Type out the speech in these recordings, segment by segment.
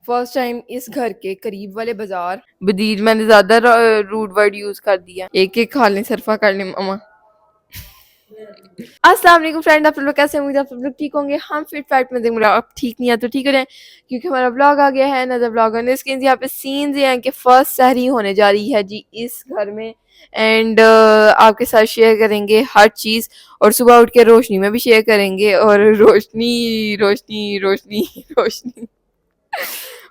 First time इस घर के करीब वाले बाजार बदीर मैंने ज्यादा रूड वर्ड यूज कर दिया। एक एक खा लें सरफा कर लें मामा। अस्सलाम वालेकुम फ्रेंड, आप लोग कैसे? उम्मीद आप सब लोग ठीक होंगे। हम फिट फैट में देंगे, आप ठीक नहीं है तो ठीक हो जाए क्योंकि हमारा ब्लॉग आ गया है। नजर ब्लॉग ऑन स्क्रीन यहाँ पे सीन्स ये हैं कि फर्स्ट सहरी होने जा रही है जी इस घर में। एंड आपके साथ शेयर करेंगे हर चीज़ और सुबह उठ के रोशनी में भी शेयर करेंगे और रोशनी रोशनी रोशनी रोशनी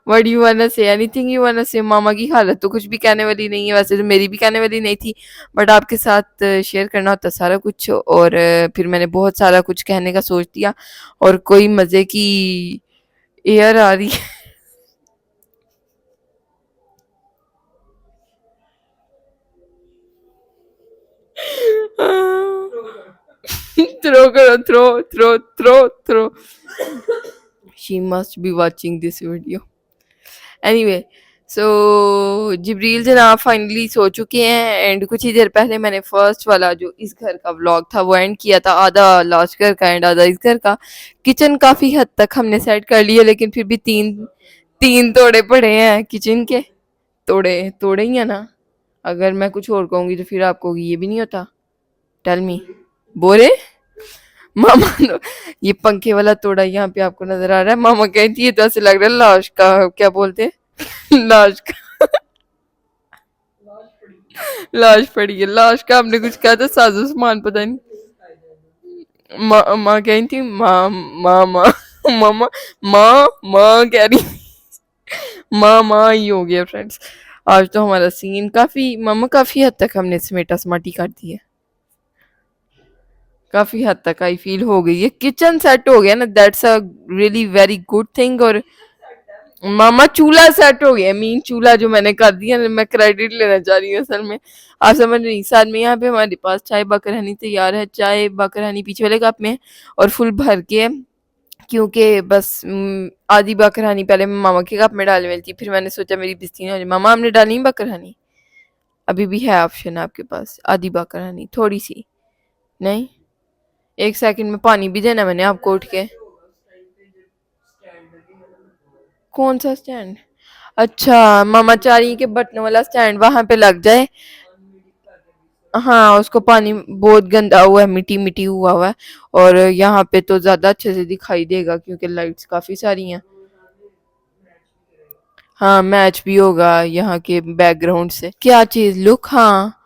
what you wanna say anything you wanna से। मामा की हालत तो कुछ भी कहने वाली नहीं है, वैसे तो मेरी भी कहने वाली नहीं थी बट आपके साथ शेयर करना होता सारा कुछ और फिर मैंने बहुत सारा कुछ कहने का सोच दिया और कोई मज़े की एयर आ रही है। थ्रो करो, throw throw throw throw. She must be watching this video. Anyway so Jibril जनाब फाइनली सो चुके हैं एंड कुछ ही देर पहले मैंने फर्स्ट वाला जो इस घर का व्लॉग था वो एंड किया था, आधा लास्ट घर का एंड आधा इस घर का। किचन काफी हद तक हमने सेट कर लिया लेकिन फिर भी तीन तीन तोड़े पड़े हैं किचन के। तोड़े तोड़े ही है ना, अगर मैं कुछ और कहूंगी तो फिर आपको ये भी नहीं होता। टेल मी बोरे मामा ये पंखे वाला तोड़ा यहाँ पे आपको नजर आ रहा है। मामा कहती है तो ऐसे लग रहा है लाश का, क्या बोलते हैं लाश का। लाश पड़ी है, लाश का हमने कुछ कहा था, साजो सामान पता नहीं। माँ कही थी माँ माँ माँ मामा माँ माँ कह रही माँ माँ ही हो गया फ्रेंड्स। आज तो हमारा सीन काफी मामा काफी हद तक हमने समेटा समाटी कर दी है, काफी हद तक आई फील हो गई है। किचन सेट हो गया ना, that's a really very good thing. और मामा चूल्हा सेट हो गया, मीन चूल्हा जो मैंने कर दिया, मैं क्रेडिट लेना चाह रही हूँ असल में। आप समझ रही साथ में यहाँ पे हमारे पास चाय बकरहनी तैयार है, चाय बकरहनी पीछे वाले कप में है और फुल भर के है क्योंकि बस आधी बकरहनी पहले मैं मामा के कप में डालने वाली थी, फिर मैंने सोचा मेरी बिस्ती हो जाए। मामा हमने डाली बकरहनी, अभी भी है ऑप्शन आपके पास आधी बकरहनी थोड़ी सी। नहीं, एक सेकंड में पानी भी देना मैंने आपको उठ के। कौन सा स्टैंड? अच्छा मामा चाह रही है कि बटन वाला स्टैंड वहां पे लग जाए। हाँ उसको पानी बहुत गंदा हुआ है, मिट्टी मिट्टी हुआ हुआ है और यहाँ पे तो ज्यादा अच्छे से दिखाई देगा क्योंकि लाइट्स काफी सारी हैं। हाँ मैच भी होगा यहाँ के बैकग्राउंड से। क्या चीज लुक, हाँ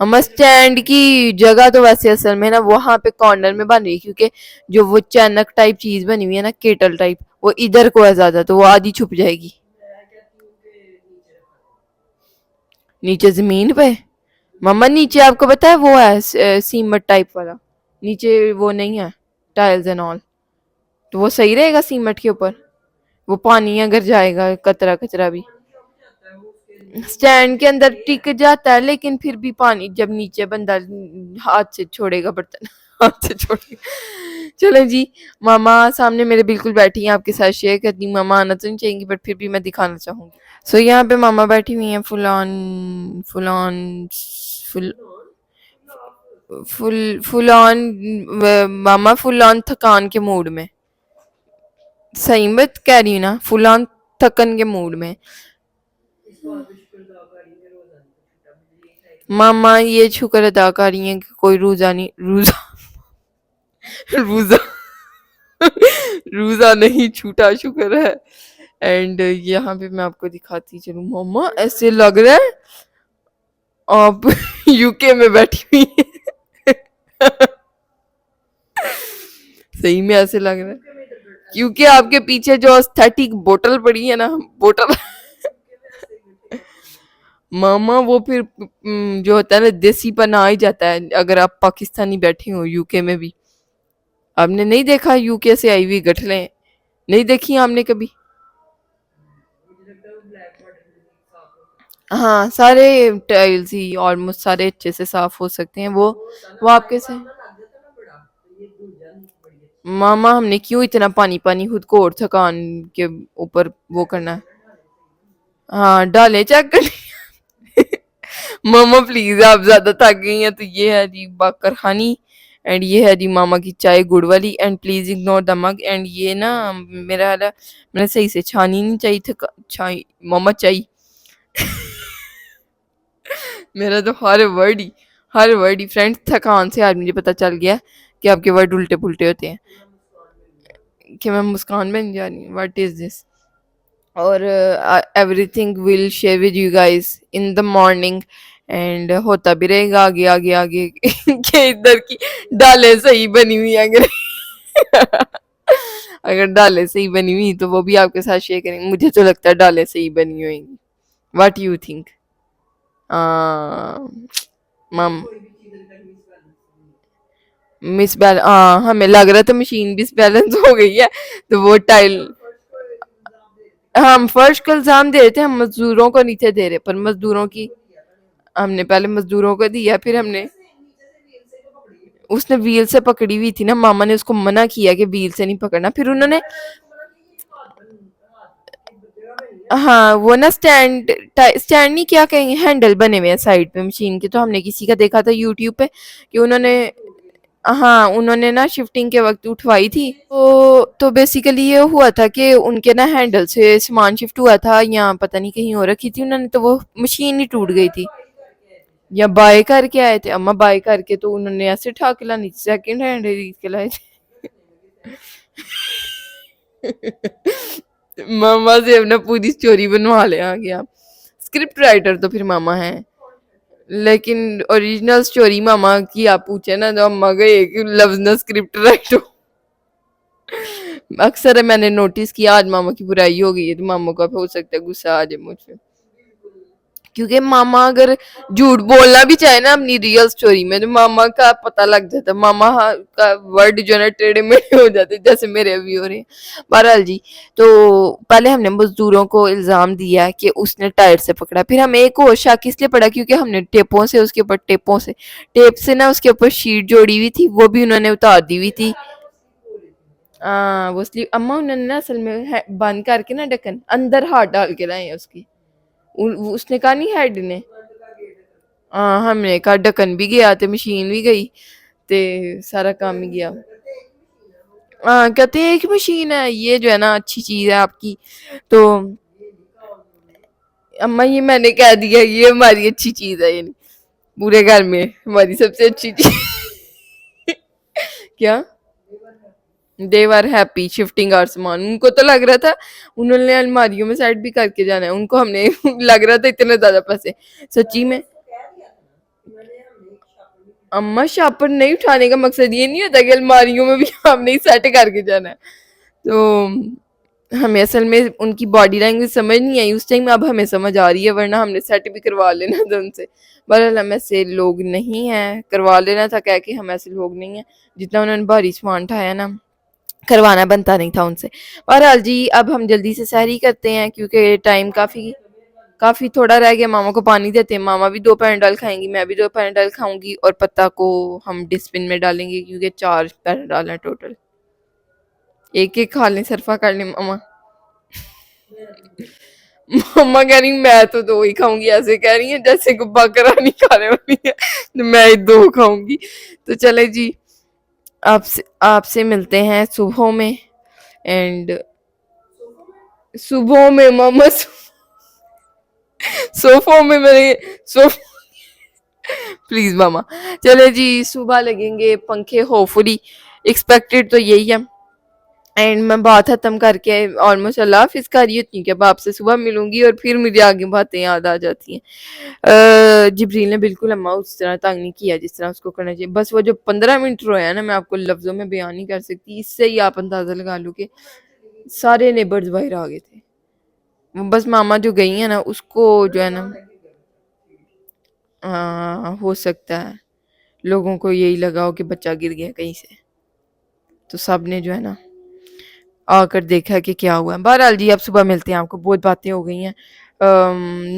हम स्टैंड की जगह तो वैसे असल में ना वहां पे कॉर्नर में बन रही है क्योंकि जो वो चैनक टाइप चीज बनी हुई है ना, केटल टाइप, वो इधर को है ज्यादा तो वो आधी छुप जाएगी। नीचे जमीन पे मम्मा, नीचे आपको पता है वो है सीमट टाइप वाला, नीचे वो नहीं है टाइल्स एंड ऑल, तो वो सही रहेगा सीमट के ऊपर। वो पानी अगर जाएगा कचरा कचरा भी स्टैंड के अंदर टिक जाता है लेकिन फिर भी पानी जब नीचे बंदा हाथ से छोड़ेगा बर्तन हाथ से छोड़ेगा। चलो जी, मामा सामने मेरे बिल्कुल बैठी हैं, आपके साथ शेयर करती हूँ। मामा आना तो नहीं चाहेंगी बट फिर भी मैं दिखाना चाहूंगी। सो यहाँ पे मामा बैठी हुई हैं full on full full on mama full on थकान के मूड में। सही मत कह रही हूँ ना, फुल ऑन थकन के मूड में। मामा ये शुक्र अदा कर रही हैं कि कोई रोजा नहीं, रोजा रोजा रोजा नहीं छूटा, शुक्र है। एंड यहाँ पे मैं आपको दिखाती चलूँ, मामा ऐसे लग रहा है आप यूके में बैठी हुई हैं। सही में ऐसे लग रहा है क्योंकि आपके पीछे जो एस्थेटिक बोतल पड़ी है ना, बोतल मामा वो फिर जो होता है ना देसी पना आ ही जाता है अगर आप पाकिस्तानी बैठे हो यूके में भी। आपने नहीं देखा यूके से आई हुई गठलें नहीं देखी आपने कभी? हाँ सारे टाइल्स ही ऑलमोस्ट सारे अच्छे से साफ हो सकते हैं वो आपके से। मामा हमने क्यों इतना पानी पानी खुद को और थकान के ऊपर वो करना है। हाँ डाले चेक कर मामा प्लीज आप ज्यादा थक गई हैं तो ये है जी बाकर खानी एंड ये है जी मामा की चाय गुड़ वाली, and please ignore the mug. And ये ना मेरा हाल है, मैंने सही से छानी नहीं चाहिए थी छाई मामा चाय। मेरा तो हर वर्ड ही फ्रेंड्स थकान से आज मुझे पता चल गया कि आपके वर्ड उल्टे पुल्टे होते हैं, कि मैं मुस्कान बन जा रही हूँ, व्हाट इज दिस। और everything will share with you guys in the morning, and होता भी रहेगा आगे आगे आगे कि इधर की दालें सही बनी हुई हैं, अगर अगर दालें सही बनी हुई तो वो भी आपके साथ शेयर करेंगे। मुझे तो लगता है दालें सही बनी हुई, व्हाट यू थिंक? मम मिस बैल हाँ, हमें लग रहा था मशीन डिसबैलेंस हो गई है, तो वो टाइल हम फर्श को इल्जाम दे रहे थे, हम मजदूरों को नहीं थे दे रहे, पर मजदूरों की हमने पहले मजदूरों को दिया, फिर हमने उसने व्हील से पकड़ी हुई थी ना, मामा ने उसको मना किया कि व्हील से नहीं पकड़ना, फिर उन्होंने हाँ वो ना स्टैंड स्टैंड नहीं क्या कहेंगे, हैंडल बने हुए हैं साइड पे मशीन के, तो हमने किसी का देखा था यूट्यूब पे कि उन्होंने हाँ उन्होंने ना शिफ्टिंग के वक्त उठवाई थी, तो बेसिकली ये हुआ था कि उनके ना हैंडल से सामान शिफ्ट हुआ था, या पता नहीं कहीं और रखी थी उन्होंने, तो वो मशीन ही टूट गई थी। या बाय करके आए थे अम्मा, बाय करके तो उन्होंने ऐसे ठा के लानी, सेकंड हैंड खरीद के लाए थे। मामा से अपना पूरी स्टोरी बनवा ले आ गया, स्क्रिप्ट राइटर तो फिर मामा है, लेकिन ओरिजिनल स्टोरी मामा की आप पूछे ना तो अम्मा गए कि लफ्ज ना स्क्रिप्ट राइटर। अक्सर मैंने नोटिस किया आज मामा की बुराई हो गई है, तो मामा को हो सकता है गुस्सा आ जाए मुझ पे, क्योंकि मामा अगर झूठ बोलना भी चाहे ना अपनी रियल स्टोरी में, तो मामा का पता लग जाता है, मामा का वर्ड जो है ना टेढ़े मेढ़े हो जाते, जैसे मेरे अभी हो रहे हैं। बहरहाल जी, तो पहले हमने मजदूरों को इल्जाम दिया कि उसने टायर से पकड़ा, फिर हमें एक और शक इसलिए पड़ा क्योंकि हमने टेपों से उसके ऊपर टेप से ना उसके ऊपर शीट जोड़ी हुई थी, वो भी उन्होंने उतार दी हुई थी। वो स्लीव अम्मा उन्होंने ना असल में बंद करके ना ढक्कन अंदर हाथ डाल के लाए हैं उसकी, उसने कहा नहीं हेड ने, हाँ हमने कहा ढक्कन भी गया ते मशीन भी गई, ते सारा काम ही गया। हाँ कहते हैं एक मशीन है ये जो है ना अच्छी चीज है आपकी, तो अम्मा ये मैंने कह दिया ये हमारी अच्छी चीज है, ये नहीं पूरे घर में हमारी सबसे अच्छी चीज। क्या? दे वर हैप्पी शिफ्टिंग आवर सामान, उनको तो लग रहा था उन्होंने अलमारियों में सेट भी करके जाना है, उनको हमने लग रहा था इतने ज्यादा पैसे सच्ची में। अम्मा शापर नहीं उठाने का मकसद ये नहीं होता कि अलमारियों में भी हमने ही सेट करके जाना है, तो हमें असल में उनकी बॉडी लैंग्वेज समझ नहीं आई उस टाइम, अब हमें समझ आ रही है, वरना हमने सेट भी करवा लेना था उनसे। बहरहाल हम ऐसे लोग नहीं हैं, करवा लेना था कह के, हम ऐसे लोग नहीं हैं, जितना उन्होंने भारी सामान उठाया ना करवाना बनता नहीं था उनसे। बहरहाल जी अब हम जल्दी से सहरी करते हैं क्योंकि टाइम काफ़ी काफ़ी थोड़ा रह गया, मामा को पानी देते हैं, मामा भी 2 पैराडाल खाएंगी, मैं भी 2 पैराडाल खाऊंगी, और पत्ता को हम डस्टबिन में डालेंगे क्योंकि 4 पैराडाल है टोटल, एक एक खा लें सरफा कर लें मामा। मम्मा कह रही मैं तो 2 ही खाऊंगी, ऐसे कह रही है जैसे को बकरा नहीं खाने वाली है, तो मैं ही 2 खाऊंगी। तो चले जी, आपसे आपसे मिलते हैं सुबह में, एंड सुबह में मामा सोफों में मैंने सोफ प्लीज मामा, चले जी सुबह लगेंगे पंखे होपफुली, एक्सपेक्टेड तो यही है। एंड मैं बात खत्म करके ऑलमोस्ट अल्लाह हाफिज कर रही होती हूँ कि अब आपसे सुबह मिलूंगी, और फिर मुझे आगे बातें याद आ जाती हैं। जिब्रील ने बिल्कुल अम्मा उस तरह तंग नहीं किया जिस तरह उसको करना चाहिए, बस वो जो 15 मिनट रोया ना, मैं आपको लफ्जों में बयान नहीं कर सकती, इससे ही आप अंदाजा लगा लो कि सारे नेबर्स बाहर आ गए थे, बस मामा जो गई है ना उसको जो है ना, हो सकता है लोगों को यही लगा हो कि बच्चा गिर गया कहीं से, तो सब ने जो है ना आकर देखा कि क्या हुआ। बहरहाल जी अब सुबह मिलते हैं, आपको बहुत बातें हो गई हैं।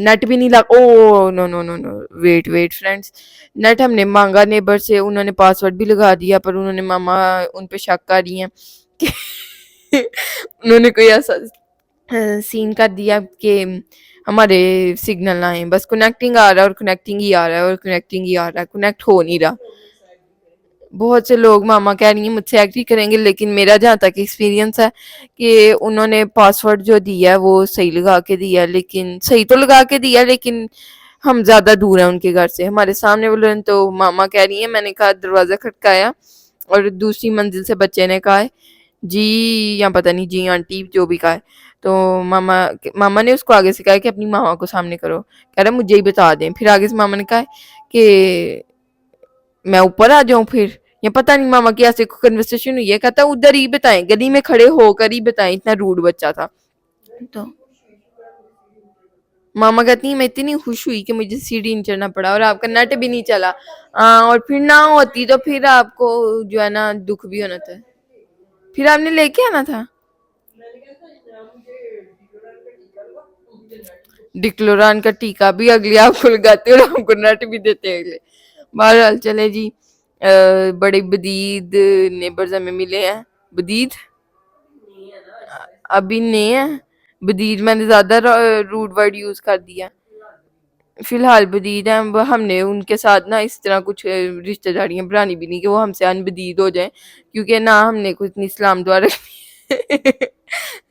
नेट भी नहीं लग oh no no no no, wait wait friends, net हमने मांगा नेबर से, उन्होंने पासवर्ड भी लगा दिया, पर उन्होंने मामा उन पे शक कर रही हैं कि उन्होंने कोई ऐसा सीन कर दिया कि हमारे सिग्नल ना आए, बस कनेक्टिंग आ रहा है और कनेक्टिंग ही आ रहा है और कनेक्टिंग ही आ रहा है, कनेक्ट हो नहीं रहा। बहुत से लोग मामा कह रही हैं मुझसे एग्री करेंगे, लेकिन मेरा जहाँ तक एक्सपीरियंस है कि उन्होंने पासवर्ड जो दिया है वो सही लगा के दिया है, लेकिन सही तो लगा के दिया, लेकिन हम ज़्यादा दूर हैं उनके घर से। हमारे सामने वाले ने तो मामा कह रही हैं, मैंने कहा दरवाज़ा खटकाया और दूसरी मंजिल से बच्चे ने कहा है जी, या पता नहीं जी आंटी जो भी कहा है। तो मामा मामा ने उसको आगे से कहा कि अपनी मामा को सामने करो, कह रहा मुझे ही बता दें। फिर आगे से मामा ने कहा कि मैं ऊपर आ जाऊं फिर, या पता नहीं मामा की ऐसे कन्वर्सेशन हुई है, कहता उधर ही बताएं, गली में खड़े होकर ही बताएं, इतना रूड बच्चा था। तो मामा कहती है मैं इतनी खुश हुई कि मुझे सीढ़ी नहीं चढ़ना पड़ा और आपका नट भी नहीं चला। और फिर ना होती तो फिर आपको जो है ना दुख भी होना था, फिर आपने लेके आना था डिक्लोरान का टीका भी अगले आपको लगाते और आपको नट भी देते हैं अगले। बहरहाल चले जी। बड़े बदीद नेबर्स हमें मिले हैं। बदीद अभी नहीं है। बदीद मैंने ज्यादा रूड वर्ड यूज कर दिया। फिलहाल बदीद हैं, हमने उनके साथ ना इस तरह कुछ रिश्तेदारियां बनानी भी नहीं कि वो हमसे अनबदीद हो जाएं, क्योंकि ना हमने कुछ नहीं इस्लाम द्वारा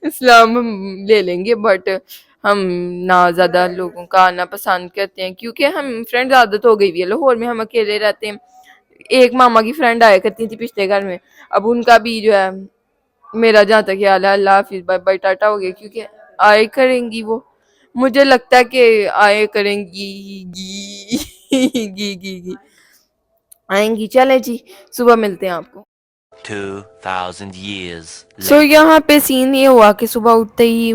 इस्लाम हम ले लेंगे, बट हम ना ज्यादा लोगों का आना पसंद करते हैं, क्योंकि हम फ्रेंड्स आदत हो गई हुई है, लाहौर में हम अकेले रहते हैं। एक मामा की फ्रेंड आया करती थी पिछले घर में, अब उनका भी जो है, मेरा जहाँ तक ख्याल है अल्लाह हाफिज बाय बाय टाटा हो गया, क्योंकि आए करेंगी वो, मुझे लगता है कि आए करेंगी गी गी आएंगी। चले जी, सुबह मिलते हैं आपको। 2000 years सो later. यहाँ पे सीन ये हुआ कि सुबह उठते ही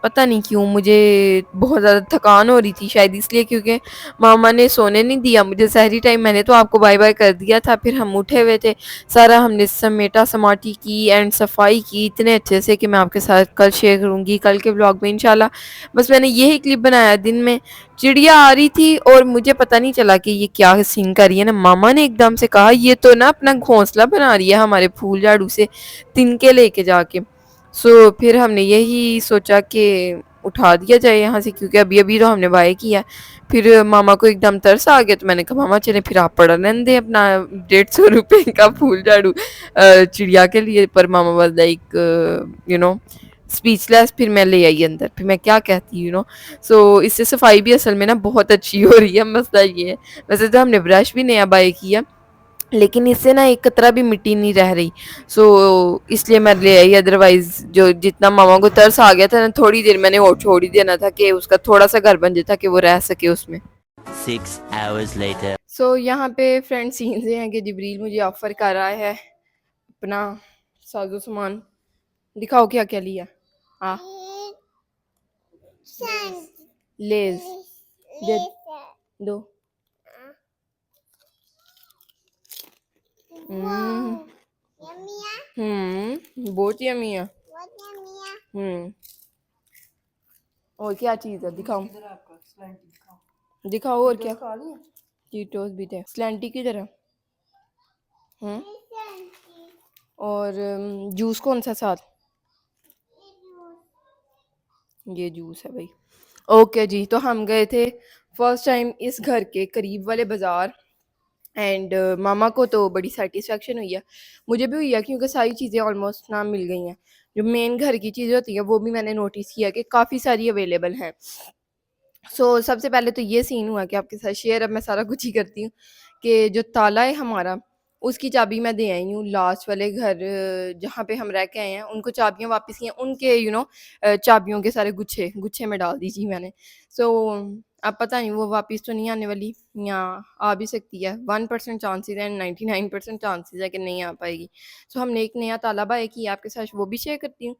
पता नहीं क्यों मुझे बहुत ज़्यादा थकान हो रही थी, शायद इसलिए क्योंकि मामा ने सोने नहीं दिया मुझे सहरी टाइम। मैंने तो आपको बाय बाय कर दिया था, फिर हम उठे हुए थे, सारा हमने समेटा समाटी की एंड सफाई की इतने अच्छे से कि मैं आपके साथ कल शेयर करूँगी कल के ब्लॉग में इंशाल्लाह। बस मैंने यही क्लिप बनाया दिन में, चिड़िया आ रही थी और मुझे पता नहीं चला कि ये क्या सीन कर रही है ना। मामा ने एकदम से कहा ये तो ना अपना घोंसला बना रही है हमारे फूल झाड़ू से तिनके लेके जाके। सो फिर हमने यही सोचा कि उठा दिया जाए यहाँ से, क्योंकि अभी अभी तो हमने बाय किया। फिर मामा को एकदम तरस आ गया, तो मैंने कहा मामा चले फिर आप पड़ा रहने दें अपना 150 रुपये का फूल झाड़ू चिड़िया के लिए। पर मामा वाज लाइक स्पीचलेस। फिर मैं ले आई अंदर, फिर मैं क्या कहती सो इससे सफाई भी असल में ना बहुत अच्छी हो रही है। मसला ये है, वैसे तो हमने ब्रश भी नया बाय किया, लेकिन इससे ना एक कतरा भी मिट्टी नहीं रह रही। सो इसलिए मैं ले आई, अदरवाइज जो जितना मामा को तरस आ गया था ना, थोड़ी देर मैंने और छोड़ ही देना था कि उसका थोड़ा सा घर बन जाता कि वो रह सके उसमें। 6 hours later. सो यहाँ पे फ्रेंड सीन से हैं कि जिब्रील मुझे ऑफर कर रहा है अपना साजो सामान। दिखाओ क्या क्या लिया। हाँ, लेज दे दो। बहुत यम्मी है। और क्या चीज है दिखाओ, दिखाओ और क्या। चीटोस भी थे। स्लैंटी किधर है? और जूस कौन सा साथ? ये जूस है भाई। ओके जी, तो हम गए थे फर्स्ट टाइम इस घर के करीब वाले बाज़ार एंड मामा को तो बड़ी सेटिस्फेक्शन हुई है, मुझे भी हुई है, क्योंकि सारी चीज़ें ऑलमोस्ट ना मिल गई हैं। जो मेन घर की चीज़ें होती हैं वो भी मैंने नोटिस किया कि काफ़ी सारी अवेलेबल हैं। सबसे पहले तो ये सीन हुआ कि आपके साथ शेयर अब मैं सारा कुछ ही करती हूँ कि जो ताला है हमारा, उसकी चाबी मैं दे आई हूँ लास्ट वाले घर जहाँ पे हम रह के आए हैं, उनको चाबियाँ वापस की हैं, उनके चाबियों के सारे गुच्छे गुच्छे में डाल दीजिए मैंने। सो अब पता नहीं वो वापस तो नहीं आने वाली, या आ भी सकती है। 1% चांसेस है, 99% चांसेस है कि नहीं आ पाएगी। हमने एक नया ताला बाय किया, आपके साथ वो भी शेयर करती हूँ।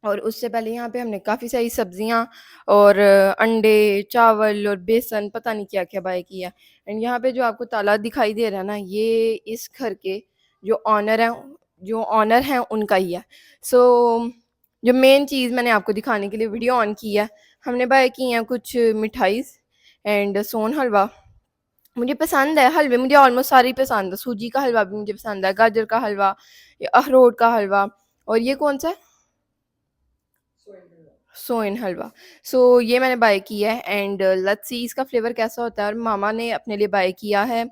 और उससे पहले यहाँ पे हमने काफ़ी सारी सब्जियाँ और अंडे, चावल और बेसन पता नहीं क्या-क्या बाय किया। एंड यहाँ पे जो आपको ताला दिखाई दे रहा है ना, ये इस घर के जो ऑनर हैं उनका ही है। जो मेन चीज़ मैंने आपको दिखाने के लिए वीडियो ऑन की है, हमने बाय की हैं कुछ मिठाइज़ एंड सोन हलवा। मुझे पसंद है हलवे, मुझे ऑलमोस्ट सारे ही पसंद है। सूजी का हलवा भी मुझे पसंद है, गाजर का हलवा, ये अखरोट का हलवा, और ये कौन-सा है? सोइन हलवा। ये मैंने बाय किया है एंड लेट्स सी इसका फ्लेवर कैसा होता है। और मामा ने अपने लिए बाय किया है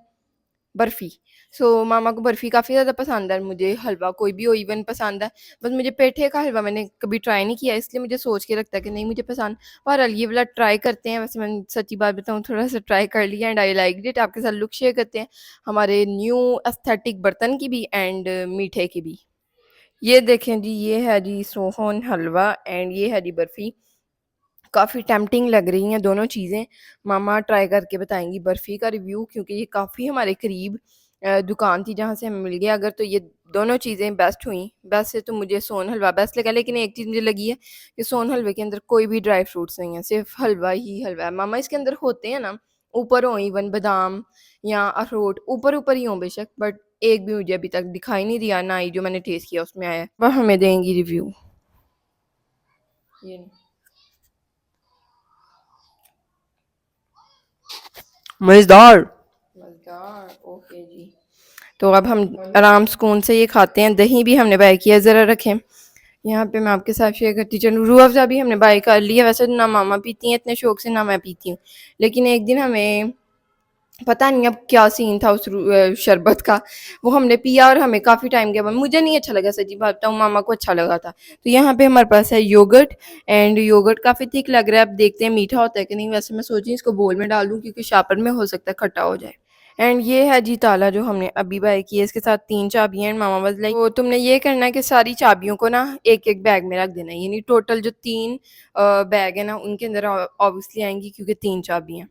बर्फ़ी। सो मामा को बर्फ़ी काफ़ी ज़्यादा पसंद है, मुझे हलवा कोई भी हो इवन पसंद है। बस मुझे पेठे का हलवा मैंने कभी ट्राई नहीं किया, इसलिए मुझे सोच के रखता है कि नहीं मुझे पसंद। बहरहाल ये वाला ट्राई करते हैं। वैसे मैंने सच्ची बात बताऊँ थोड़ा-सा ट्राई कर लिया एंड आई लाइक्ड इट। आपके साथ लुक शेयर करते हैं हमारे न्यू एस्थेटिक बर्तन की भी एंड मीठे की भी। ये देखें जी, ये है जी सोहन हलवा एंड ये है जी बर्फ़ी। काफ़ी टेम्प्टिंग लग रही हैं दोनों चीज़ें। मामा ट्राई करके बताएँगी बर्फ़ी का रिव्यू, क्योंकि ये काफ़ी हमारे करीब दुकान थी जहाँ से हमें मिल गया। अगर तो ये दोनों चीज़ें बेस्ट हुईं। वैसे तो मुझे सोन हलवा बेस्ट लगा, लेकिन एक चीज़ मुझे लगी है कि सोन हलवे के अंदर कोई भी ड्राई फ्रूट्स नहीं है, सिर्फ़ हलवा ही हलवा है। मामा इसके अंदर होते हैं ना, ऊपर हों इवन बादाम या अखरोट ऊपर-ऊपर ही हों बेशक, बट एक भी मुझे अभी तक दिखाई नहीं दिया, ना ही जो मैंने टेस्ट किया उसमें आया है। वह हमें देंगी रिव्यू। ये मज़ेदार। मज़ेदार, ओके जी। तो अब हम आराम सुकून से ये खाते हैं। दही भी हमने बाय किया, ज़रा रखें यहाँ पे, मैं आपके साथ शेयर करती चलूँ। रूह अफ़ज़ा भी हमने बाय कर लिया। वैसे तो ना मामा पीती हैं इतने शौक से, ना मैं पीती हूँ, लेकिन एक दिन हमें पता नहीं अब क्या सीन था उस शरबत का, वो हमने पिया और हमें काफ़ी टाइम के बाद, मुझे नहीं अच्छा लगा सच्ची बात बताऊँ, मामा को अच्छा लगा था। तो यहाँ पे हमारे पास है योगर्ट एंड योगर्ट काफ़ी थिक लग रहा है। अब देखते हैं मीठा होता है कि नहीं। वैसे मैं सोच रही हूँ इसको बोल में डाल दूँ, क्योंकि शापर में हो सकता है खट्टा हो जाए। एंड ये है जी ताला जो हमने अभी बाय की है, इसके साथ 3 चाबियाँ हैं। मामा वाज़ लाइक तो तुमने ये करना है कि सारी चाबियों को ना एक-एक बैग में रख देना है, यानी टोटल जो 3 बैग है ना उनके अंदर ऑब्वियसली आएँगी, क्योंकि 3 चाबियाँ हैं।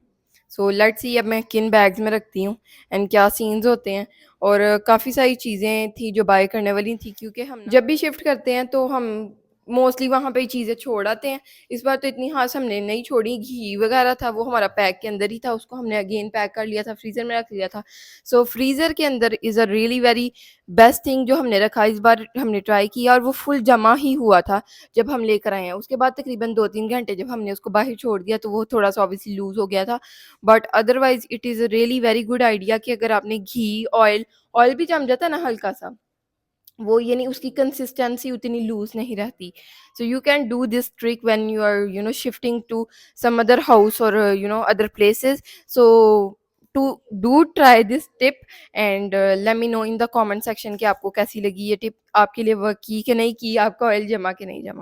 सो लेट्स सी अब मैं किन बैग्स में रखती हूँ एंड क्या सीन्स होते हैं। और काफ़ी सारी चीज़ें थी जो बाय करने वाली थी, क्योंकि हम जब भी शिफ्ट करते हैं तो हम मोस्टली वहाँ पे ही चीज़ें छोड़ आते हैं। इस बार तो इतनी ख़ास हमने नहीं छोड़ी। घी वगैरह था वो हमारा पैक के अंदर ही था, उसको हमने अगेन पैक कर लिया था, फ्रीज़र में रख लिया था। सो फ्रीज़र के अंदर is a really very best thing जो हमने रखा। इस बार हमने ट्राई किया और वो फुल जमा ही हुआ था जब हम लेकर आए हैं। उसके बाद तकरीबन 2-3 घंटे जब हमने उसको बाहर छोड़ दिया तो वो थोड़ा-सा ऑब्वियसली लूज़ हो गया था। But otherwise it is a really very good idea कि अगर आपने घी, ऑयल भी जम जाता है ना हल्का-सा, वो यानी उसकी कंसिस्टेंसी उतनी लूज़ नहीं रहती। So you can do this trick when you are shifting to some other house और other places. So to do try this tip and let me know in the comment section कि आपको कैसी लगी ये tip, आपके लिए work की कि नहीं की, आपका ऑयल जमा कि नहीं जमा।